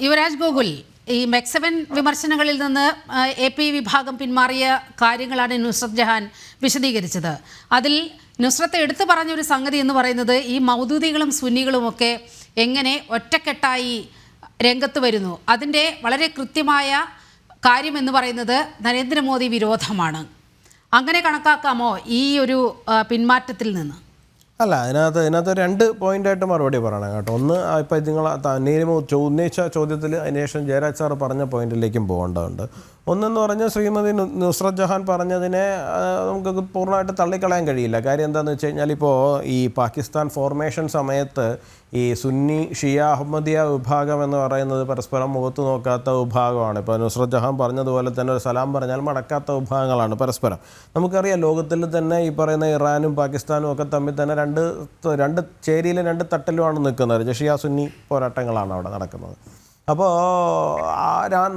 യുവരാജ് ഗോകുൽ, ഈ മെക്സവൻ വിമർശനങ്ങളിൽ നിന്ന് AP വിഭാഗം പിന്മാറിയ കാര്യങ്ങളാണ് നുസ്രത്ത് ജഹാൻ വിശദീകരിച്ചത്. അതിൽ നുസ്രത്ത് എടുത്തു പറഞ്ഞൊരു സംഗതി എന്ന് പറയുന്നത് ഈ മൗദൂദികളും സുന്നികളുമൊക്കെ എങ്ങനെ ഒറ്റക്കെട്ടായി രംഗത്ത് വരുന്നു, അതിൻ്റെ വളരെ കൃത്യമായ കാര്യമെന്ന് പറയുന്നത് നരേന്ദ്രമോദി വിരോധമാണ്. അങ്ങനെ കണക്കാക്കാമോ ഈ ഒരു പിന്മാറ്റത്തിൽ നിന്ന്? അല്ല, ഇതിനകത്ത് രണ്ട് പോയിൻ്റായിട്ട് മറുപടി പറയണം കേട്ടോ. ഒന്ന്, ഇപ്പം നിങ്ങൾ നീലിമ ഉന്നയിച്ച ചോദ്യത്തിൽ അതിനുശേഷം ജയരാജ് സാറ് പറഞ്ഞ പോയിന്റിലേക്കും പോകേണ്ടതുണ്ട്. ഒന്നെന്ന് പറഞ്ഞാൽ ശ്രീമതി നുസ്രത്ത് ജഹാൻ പറഞ്ഞതിനെ നമുക്ക് പൂർണ്ണമായിട്ട് തള്ളിക്കളയാൻ കഴിയില്ല. കാര്യം എന്താണെന്ന് വെച്ച് കഴിഞ്ഞാൽ, ഇപ്പോൾ ഈ പാകിസ്ഥാൻ ഫോർമേഷൻ സമയത്ത് ഈ സുന്നി ഷിയ അഹമ്മദിയ വിഭാഗം എന്ന് പറയുന്നത് പരസ്പരം മുഖത്ത് നോക്കാത്ത വിഭാഗമാണ്. ഇപ്പോൾ നുസ്രത്ത് ജഹാൻ പറഞ്ഞതുപോലെ തന്നെ ഒരു സലാം പറഞ്ഞാൽ മടക്കാത്ത വിഭാഗങ്ങളാണ് പരസ്പരം. നമുക്കറിയാം, ലോകത്തിൽ തന്നെ ഈ പറയുന്ന ഇറാനും പാകിസ്ഥാനും ഒക്കെ തമ്മിൽ തന്നെ രണ്ട് ചേരിയിലും രണ്ട് തട്ടിലുമാണ് നിൽക്കുന്നത്. ഷിയ സുന്നി പോരാട്ടങ്ങളാണ് അവിടെ നടക്കുന്നത്. അപ്പോൾ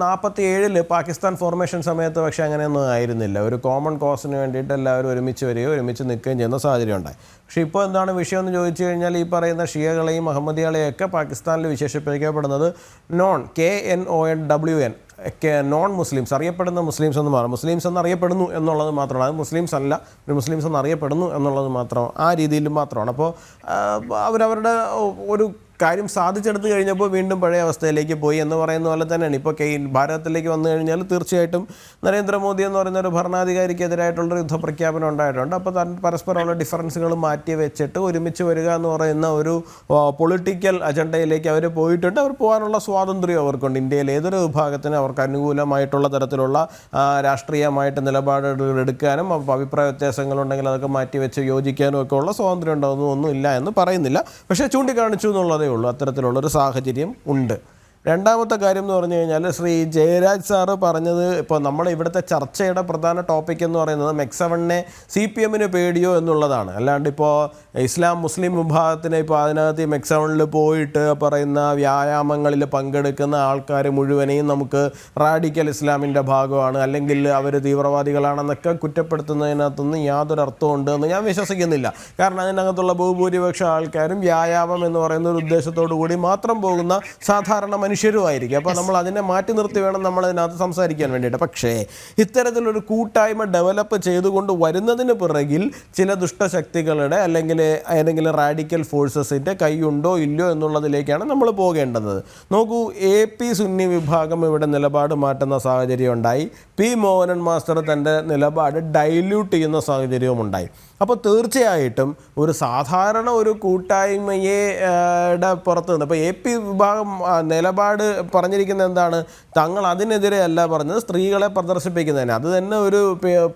47 പാകിസ്ഥാൻ ഫോർമേഷൻ സമയത്ത് പക്ഷേ അങ്ങനെയൊന്നും ആയിരുന്നില്ല. ഒരു കോമൺ കോസിന് വേണ്ടിയിട്ട് എല്ലാവരും ഒരുമിച്ച് വരികയോ ഒരുമിച്ച് നിൽക്കുകയും ചെയ്യുന്ന സാഹചര്യം ഉണ്ടായി. പക്ഷേ ഇപ്പോൾ എന്താണ് വിഷയം എന്ന് ചോദിച്ചു കഴിഞ്ഞാൽ, ഈ പറയുന്ന ഷിയകളെയും അഹമ്മദികളെയൊക്കെ പാകിസ്ഥാനിൽ വിശേഷിപ്പിക്കപ്പെടുന്നത് KNON നോൺ മുസ്ലിംസ്, അറിയപ്പെടുന്ന മുസ്ലിംസ് എന്ന് മാറും. മുസ്ലിംസ് എന്നറിയപ്പെടുന്നു എന്നുള്ളത് മാത്രമാണ്, അത് മുസ്ലിംസ് അല്ല, ഒരു മുസ്ലിംസ് എന്നറിയപ്പെടുന്നു എന്നുള്ളത് മാത്രം, ആ രീതിയിൽ മാത്രമാണ്. അപ്പോൾ അവരവരുടെ ഒരു കാര്യം സാധിച്ചെടുത്ത് കഴിഞ്ഞപ്പോൾ വീണ്ടും പഴയ അവസ്ഥയിലേക്ക് പോയി എന്ന് പറയുന്ന പോലെ തന്നെയാണ്. ഇപ്പോൾ ഭാരതത്തിലേക്ക് വന്നു കഴിഞ്ഞാൽ തീർച്ചയായിട്ടും നരേന്ദ്രമോദി എന്ന് പറയുന്ന ഒരു ഭരണാധികാരിക്കെതിരായിട്ടുള്ളൊരു യുദ്ധപ്രഖ്യാപനം ഉണ്ടായിട്ടുണ്ട്. അപ്പോൾ പരസ്പരമുള്ള ഡിഫറൻസുകൾ മാറ്റി വെച്ചിട്ട് ഒരുമിച്ച് വരിക എന്ന് പറയുന്ന ഒരു പൊളിറ്റിക്കൽ അജണ്ടയിലേക്ക് അവർ പോയിട്ടുണ്ട്. അവർ പോകാനുള്ള സ്വാതന്ത്ര്യം അവർക്കുണ്ട്. ഇന്ത്യയിൽ ഏതൊരു വിഭാഗത്തിനും അവർക്ക് അനുകൂലമായിട്ടുള്ള തരത്തിലുള്ള രാഷ്ട്രീയമായിട്ട് നിലപാടുകൾ എടുക്കാനും അഭിപ്രായ വ്യത്യാസങ്ങളുണ്ടെങ്കിൽ അതൊക്കെ മാറ്റിവെച്ച് യോജിക്കാനും ഒക്കെ ഉള്ള സ്വാതന്ത്ര്യം ഉണ്ടാകുന്നൊന്നും ഇല്ല എന്ന് പറയുന്നില്ല. പക്ഷേ ചൂണ്ടിക്കാണിച്ചു എന്നുള്ളതേ ഉള്ളൂ. അത്തരത്തിലുള്ളൊരു സാഹചര്യം ഉണ്ട്. രണ്ടാമത്തെ കാര്യം എന്ന് പറഞ്ഞു കഴിഞ്ഞാൽ, ശ്രീ ജയരാജ് സാറ് പറഞ്ഞത്, ഇപ്പോൾ നമ്മുടെ ഇവിടുത്തെ ചർച്ചയുടെ പ്രധാന ടോപ്പിക് എന്ന് പറയുന്നത് മെക്സവണിനെ CPM പേടിയോ എന്നുള്ളതാണ്. അല്ലാണ്ട് ഇപ്പോൾ ഇസ്ലാം മുസ്ലിം വിഭാഗത്തിന് ഇപ്പോൾ അതിനകത്ത് ഈ മെക്സവണിൽ പോയിട്ട് പറയുന്ന വ്യായാമങ്ങളിൽ പങ്കെടുക്കുന്ന ആൾക്കാർ മുഴുവനെയും നമുക്ക് റാഡിക്കൽ ഇസ്ലാമിൻ്റെ ഭാഗമാണ്, അല്ലെങ്കിൽ അവർ തീവ്രവാദികളാണെന്നൊക്കെ കുറ്റപ്പെടുത്തുന്നതിനകത്തൊന്നും യാതൊരു അർത്ഥമുണ്ട് എന്ന് ഞാൻ വിശ്വസിക്കുന്നില്ല. കാരണം അതിനകത്തുള്ള ബഹുഭൂരിപക്ഷം ആൾക്കാരും വ്യായാമം എന്ന് പറയുന്ന ഒരു ഉദ്ദേശത്തോടു കൂടി മാത്രം പോകുന്ന സാധാരണ മനുഷ്യരുമായിരിക്കും. അപ്പോൾ നമ്മൾ അതിനെ മാറ്റി നിർത്തി വേണം നമ്മൾ അതിനകത്ത് സംസാരിക്കാൻ വേണ്ടിയിട്ട്. പക്ഷേ ഇത്തരത്തിലൊരു കൂട്ടായ്മ ഡെവലപ്പ് ചെയ്തുകൊണ്ട് വരുന്നതിന് പിറകിൽ ചില ദുഷ്ടശക്തികളുടെ അല്ലെങ്കിൽ ഏതെങ്കിലും റാഡിക്കൽ ഫോഴ്സസിൻ്റെ കൈയുണ്ടോ ഇല്ലയോ എന്നുള്ളതിലേക്കാണ് നമ്മൾ പോകേണ്ടത്. നോക്കൂ, AP സുന്നി വിഭാഗം ഇവിടെ നിലപാട് മാറ്റുന്ന സാഹചര്യം ഉണ്ടായി. P മോഹനൻ മാസ്റ്റർ തൻ്റെ നിലപാട് ഡൈല്യൂട്ട് ചെയ്യുന്ന സാഹചര്യവും ഉണ്ടായി. അപ്പോൾ തീർച്ചയായിട്ടും ഒരു സാധാരണ ഒരു കൂട്ടായ്മയുടെ പുറത്ത് നിന്ന് ഇപ്പോൾ AP വിഭാഗം നിലപാട് പറഞ്ഞിരിക്കുന്നത് എന്താണ്? തങ്ങൾ അതിനെതിരെ അല്ല പറഞ്ഞത്, സ്ത്രീകളെ പ്രദർശിപ്പിക്കുന്നതിന്. അത് തന്നെ ഒരു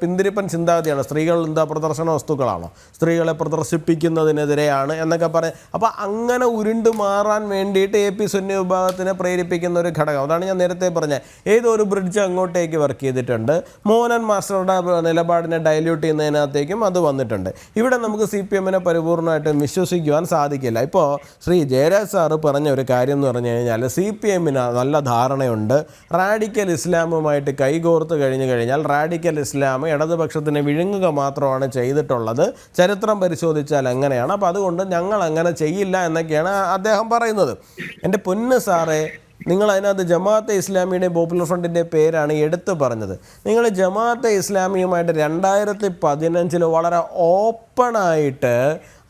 പിന്തിരിപ്പൻ ചിന്താഗതിയാണ്. സ്ത്രീകൾ എന്താ പ്രദർശന വസ്തുക്കളാണോ? സ്ത്രീകളെ പ്രദർശിപ്പിക്കുന്നതിനെതിരെയാണ് എന്നൊക്കെ പറയും. അപ്പോൾ അങ്ങനെ ഉരുണ്ട് മാറാൻ വേണ്ടിയിട്ട് AP സുന്നി വിഭാഗത്തിനെ പ്രേരിപ്പിക്കുന്ന ഒരു ഘടകം. അതാണ് ഞാൻ നേരത്തെ പറഞ്ഞത്. ഏതോ ഒരു ബ്രിഡ്ജ് അങ്ങോട്ടേക്ക് വർക്ക് ചെയ്തിട്ടുണ്ട്. മോഹനൻ മാസ്റ്ററുടെ നിലപാടിനെ ഡൈല്യൂട്ട് ചെയ്യുന്നതിനകത്തേക്കും അത് വന്നിട്ടുണ്ട്. ഇവിടെ നമുക്ക് CPM പരിപൂർണമായിട്ടും വിശ്വസിക്കുവാൻ സാധിക്കില്ല. ഇപ്പോൾ ശ്രീ ജയരാജ് സാറ് പറഞ്ഞ ഒരു കാര്യം എന്ന് പറഞ്ഞു കഴിഞ്ഞാൽ, CPM നല്ല ധാരണയുണ്ട്. റാഡിക്കൽ ഇസ്ലാമുമായിട്ട് കൈകോർത്ത് കഴിഞ്ഞാൽ റാഡിക്കൽ ഇസ്ലാം ഇടതുപക്ഷത്തിനെ വിഴുങ്ങുക മാത്രമാണ് ചെയ്തിട്ടുള്ളത്. ചരിത്രം പരിശോധിച്ചാൽ അങ്ങനെയാണ്. അപ്പോൾ അതുകൊണ്ട് ഞങ്ങൾ അങ്ങനെ ചെയ്യില്ല എന്നൊക്കെയാണ് അദ്ദേഹം പറയുന്നത്. എൻ്റെ പൊന്ന് സാറേ, നിങ്ങൾ അതിനകത്ത് ജമാഅത്തെ ഇസ്ലാമിയുടെയും പോപ്പുലർ ഫ്രണ്ടിൻ്റെ പേരാണ് എടുത്തു പറഞ്ഞത്. നിങ്ങൾ ജമാഅത്തെ ഇസ്ലാമിയുമായിട്ട് 2015 വളരെ ഓപ്പണായിട്ട്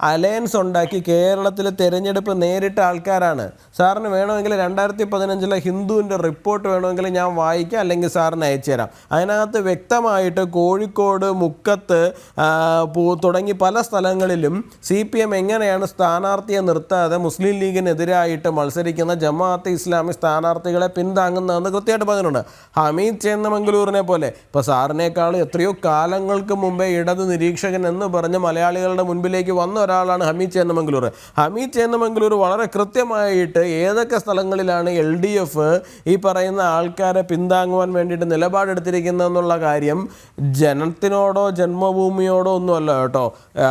അലയൻസ് ഉണ്ടാക്കി കേരളത്തിൽ തിരഞ്ഞെടുപ്പ് നേരിട്ട ആൾക്കാരാണ്. സാറിന് വേണമെങ്കിൽ 2015 ഹിന്ദുവിൻ്റെ റിപ്പോർട്ട് വേണമെങ്കിൽ ഞാൻ വായിക്കാം, അല്ലെങ്കിൽ സാറിന് അയച്ചു തരാം. അതിനകത്ത് വ്യക്തമായിട്ട് കോഴിക്കോട്, മുക്കത്ത് തുടങ്ങി പല സ്ഥലങ്ങളിലും CPM എങ്ങനെയാണ് സ്ഥാനാർത്ഥിയെ നിർത്താതെ മുസ്ലിം ലീഗിനെതിരായിട്ട് മത്സരിക്കുന്ന ജമാഅത്തെ ഇസ്ലാമി സ്ഥാനാർത്ഥികളെ പിന്താങ്ങുന്നതെന്ന് കൃത്യമായിട്ട് പറഞ്ഞിട്ടുണ്ട്. ഹമീദ് ചേന്നമംഗലൂരിനെ പോലെ, ഇപ്പോൾ സാറിനേക്കാൾ എത്രയോ കാലങ്ങൾക്ക് മുമ്പേ ഇടത് നിരീക്ഷകൻ എന്ന് പറഞ്ഞ് മലയാളികളുടെ മുൻപിലേക്ക് വന്ന ഒരാളാണ് ഹമീദ് ചേന്നമംഗലൂർ. ഹമീദ് ചേന്നമംഗലൂർ വളരെ കൃത്യമായിട്ട് ഏതൊക്കെ സ്ഥലങ്ങളിലാണ് LDF ഈ പറയുന്ന ആൾക്കാരെ പിന്താങ്ങുവാൻ വേണ്ടിയിട്ട് നിലപാടെടുത്തിരിക്കുന്നതെന്നുള്ള കാര്യം ജനത്തിനോടോ ജന്മഭൂമിയോടോ ഒന്നുമല്ല കേട്ടോ.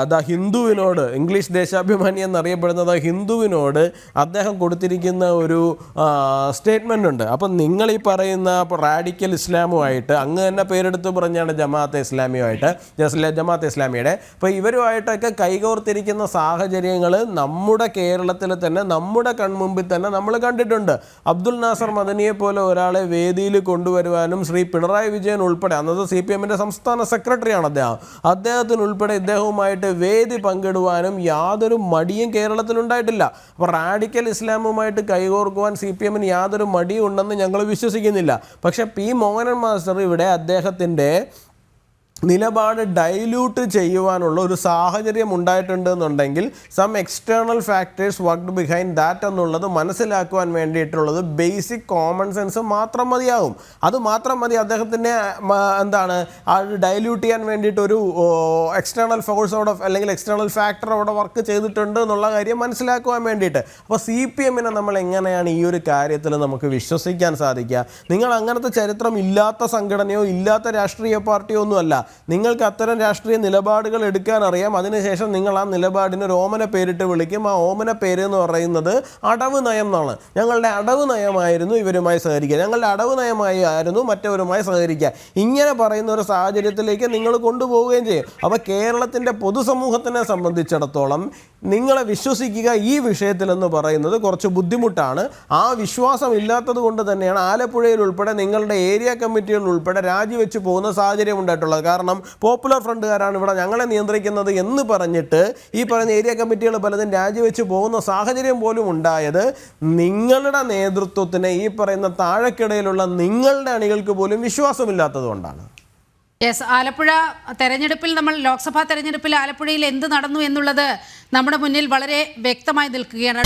അതാ ഹിന്ദുവിനോട്, ഇംഗ്ലീഷ് ദേശാഭിമാനി എന്നറിയപ്പെടുന്നത് ഹിന്ദുവിനോട് അദ്ദേഹം കൊടുത്തിരിക്കുന്ന ഒരു സ്റ്റേറ്റ്മെൻ്റ് ഉണ്ട്. അപ്പം നിങ്ങൾ ഈ പറയുന്ന റാഡിക്കൽ ഇസ്ലാമുമായിട്ട് അങ്ങ് തന്നെ പേരെടുത്ത് പറഞ്ഞാണ് ജമാഅത്തെ ഇസ്ലാമിയുടെ. അപ്പോൾ ഇവരുമായിട്ടൊക്കെ കൈകോർത്തിരിക്കുന്ന അനുകരിക്കുന്ന സാഹചര്യങ്ങൾ നമ്മുടെ കേരളത്തിൽ തന്നെ നമ്മുടെ കൺമുമ്പിൽ തന്നെ നമ്മൾ കണ്ടിട്ടുണ്ട്. അബ്ദുൽ നാസർ മദനിയെ പോലെ ഒരാളെ വേദിയിൽ കൊണ്ടുവരുവാനും ശ്രീ പിണറായി വിജയൻ ഉൾപ്പെടെ, അന്നത്തെ CPM-ന്റെ സംസ്ഥാന സെക്രട്ടറിയാണ് അദ്ദേഹത്തിനുൾപ്പെടെ ഇദ്ദേഹവുമായിട്ട് വേദി പങ്കിടുവാനും യാതൊരു മടിയും കേരളത്തിലുണ്ടായിട്ടില്ല. അപ്പോൾ റാഡിക്കൽ ഇസ്ലാമുമായിട്ട് കൈകോർക്കുവാൻ CPM-ന് യാതൊരു മടിയും ഉണ്ടെന്ന് ഞങ്ങൾ വിശ്വസിക്കുന്നില്ല. പക്ഷേ പി മോഹനൻ മാസ്റ്റർ ഇവിടെ അദ്ദേഹത്തിൻ്റെ നിലപാട് ഡൈല്യൂട്ട് ചെയ്യുവാനുള്ള ഒരു സാഹചര്യം ഉണ്ടായിട്ടുണ്ട് എന്നുണ്ടെങ്കിൽ some external factors worked behind that എന്നുള്ളത് മനസ്സിലാക്കുവാൻ വേണ്ടിയിട്ടുള്ളത് ബേസിക് കോമൺ സെൻസ് മാത്രം മതിയാകും. അത് മാത്രം മതി അദ്ദേഹത്തിനെ ഡൈല്യൂട്ട് ചെയ്യാൻ വേണ്ടിയിട്ടൊരു എക്സ്റ്റേണൽ ഫോഴ്സ് അവിടെ അല്ലെങ്കിൽ എക്സ്റ്റേണൽ ഫാക്ടർ അവിടെ വർക്ക് ചെയ്തിട്ടുണ്ട് എന്നുള്ള കാര്യം മനസ്സിലാക്കുവാൻ വേണ്ടിയിട്ട്. അപ്പോൾ CPM-നെ നമ്മൾ എങ്ങനെയാണ് ഈ ഒരു കാര്യത്തിൽ നമുക്ക് വിശ്വസിക്കാൻ സാധിക്കുക? നിങ്ങൾ അങ്ങനത്തെ ചരിത്രം ഇല്ലാത്ത സംഘടനയോ ഇല്ലാത്ത രാഷ്ട്രീയ പാർട്ടിയോ ഒന്നുമല്ല. നിങ്ങൾക്ക് അത്തരം രാഷ്ട്രീയ നിലപാടുകൾ എടുക്കാൻ അറിയാം. അതിനുശേഷം നിങ്ങൾ ആ നിലപാടിന് ഒരു ഓമന പേരിട്ട് വിളിക്കും. ആ ഓമന പേര് എന്ന് പറയുന്നത് അടവ് നയം എന്നാണ്. ഞങ്ങളുടെ അടവ് നയമായിരുന്നു ഇവരുമായി സഹകരിക്കുക, ഞങ്ങളുടെ അടവ് നയമായിരുന്നു മറ്റവരുമായി സഹകരിക്കുക. ഇങ്ങനെ പറയുന്ന ഒരു സാഹചര്യത്തിലേക്ക് നിങ്ങൾ കൊണ്ടുപോവുകയും ചെയ്യും. അപ്പോൾ കേരളത്തിൻ്റെ പൊതുസമൂഹത്തിനെ സംബന്ധിച്ചിടത്തോളം നിങ്ങളെ വിശ്വസിക്കുക ഈ വിഷയത്തിലെന്ന് പറയുന്നത് കുറച്ച് ബുദ്ധിമുട്ടാണ്. ആ വിശ്വാസം ഇല്ലാത്തത് കൊണ്ട് തന്നെയാണ് ആലപ്പുഴയിൽ ഉൾപ്പെടെ നിങ്ങളുടെ ഏരിയ കമ്മിറ്റികൾ ഉൾപ്പെടെ രാജിവെച്ച് പോകുന്ന സാഹചര്യം ഉണ്ടായിട്ടുള്ളത്. കാരണം പോപ്പുലർ ഫ്രണ്ടുകാരാണ് ഇവിടെ ഞങ്ങളെ നിയന്ത്രിക്കുന്നത് എന്ന് പറഞ്ഞിട്ട് ഈ പറയുന്ന ഏരിയ കമ്മിറ്റികൾ പലതും രാജിവെച്ച് പോകുന്ന സാഹചര്യം പോലും ഉണ്ടായത് നിങ്ങളുടെ നേതൃത്വത്തിന് ഈ പറയുന്ന താഴെക്കിടയിലുള്ള നിങ്ങളുടെ അണികൾക്ക് പോലും വിശ്വാസമില്ലാത്തത് കൊണ്ടാണ്. യെസ്, ആലപ്പുഴ തെരഞ്ഞെടുപ്പിൽ നമ്മൾ ലോക്സഭാ തെരഞ്ഞെടുപ്പിൽ ആലപ്പുഴയിൽ എന്ത് നടന്നു എന്നുള്ളത് നമ്മുടെ മുന്നിൽ വളരെ വ്യക്തമായി നിൽക്കുകയാണ്.